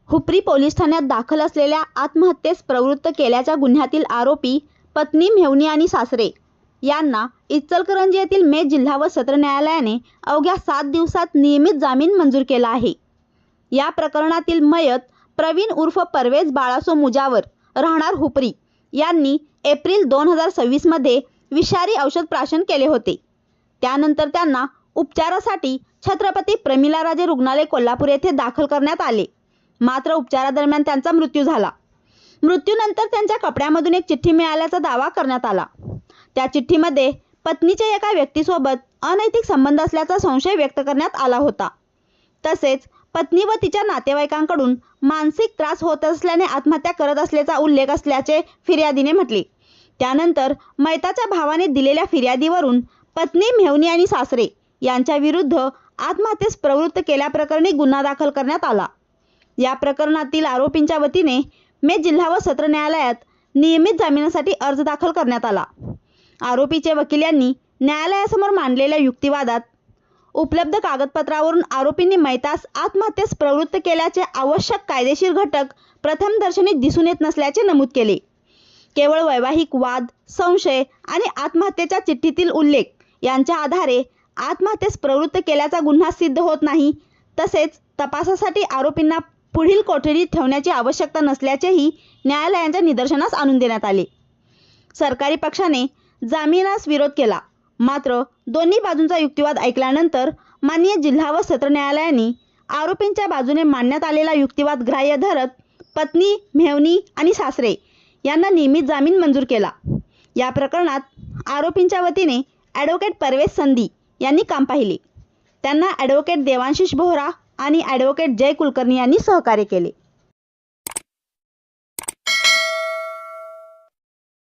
Hupari police ठाण्यात दाखल असलेल्या आत्महत्येस प्रवृत्त केल्याच्या गुन्ह्यातील आरोपी पत्नी मेव्हणी आणि सासरे यांना इचलकरंजी येथील मेट जिल्हा व सत्र न्यायालयाने अवघ्या 7 दिवसात नियमित जामीन मंजूर केला आहे। या प्रकरणातील मयत प्रवीण उर्फ परवेज बाळासो मुजावर राहणार हुपरी यांनी एप्रिल 2026 मध्ये विषारी औषध प्राशन केले होते। त्यानंतर त्यांना उपचारासाठी छत्रपती प्रमिलाराजे रुग्णालय कोल्हापूर येथे दाखल करण्यात आले, मात्र उपचारादरम्यान त्यांचा मृत्यू झाला। मृत्यूनंतर त्यांच्या कपड्यामधून एक चिठ्ठी मिळाल्याचा दावा करण्यात आला। त्या चिठ्ठीमध्ये पत्नीच्या एका व्यक्तीसोबत अनैतिक संबंध असल्याचा संशय व्यक्त करण्यात आला होता। तसेच पत्नी व तिच्या नातेवाईकांकडून मानसिक त्रास होत असल्याने आत्महत्या करत असल्याचा उल्लेख असल्याचे फिर्यादीने म्हटले। त्यानंतर मयताच्या भावाने दिलेल्या फिर्यादीवरून पत्नी मेव्हणी आणि सासरे यांच्या विरुद्ध आत्महत्येस प्रवृत्त केल्याप्रकरणी गुन्हा दाखल करण्यात आला। या प्रकरणातील आरोपींच्या वतीने मेट जिल्हा व सत्र न्यायालयात नियमित जामिनासाठी अर्ज दाखल करण्यात आला। आरोपीचे वकील यांनी न्यायालयासमोर मांडलेल्या युक्तिवादात उपलब्ध कागदपत्रावरून आरोपींनी मयतास आत्महत्येस प्रवृत्त केल्याचे आवश्यक कायदेशीर घटक प्रथमदर्शनी दिसून येत नसल्याचे नमूद केले। केवळ वैवाहिक वाद, संशय आणि आत्महत्येच्या चिठ्ठीतील उल्लेख यांच्या आधारे आत्महत्येस प्रवृत्त केल्याचा गुन्हा सिद्ध होत नाही। तसेच तपासासाठी आरोपींना पुढील कोठडीत ठेवण्याची आवश्यकता नसल्याचेही न्यायालयाच्या निदर्शनास आणून देण्यात आले। सरकारी पक्षाने जामिनास विरोध केला, मात्र दोन्ही बाजूंचा युक्तिवाद ऐकल्यानंतर माननीय जिल्हा व सत्र न्यायालयाने आरोपींच्या बाजूने मांडण्यात आलेला युक्तिवाद ग्राह्य धरत पत्नी मेव्हणी आणि सासरे यांना नियमित जामीन मंजूर केला। या प्रकरणात आरोपींच्या वतीने ॲडव्होकेट परवेज संधी यांनी काम पाहिले। त्यांना ॲडव्होकेट देवांशिष बोहरा आणि ॲडव्होकेट जय कुलकर्णी यांनी सहकार्य केले।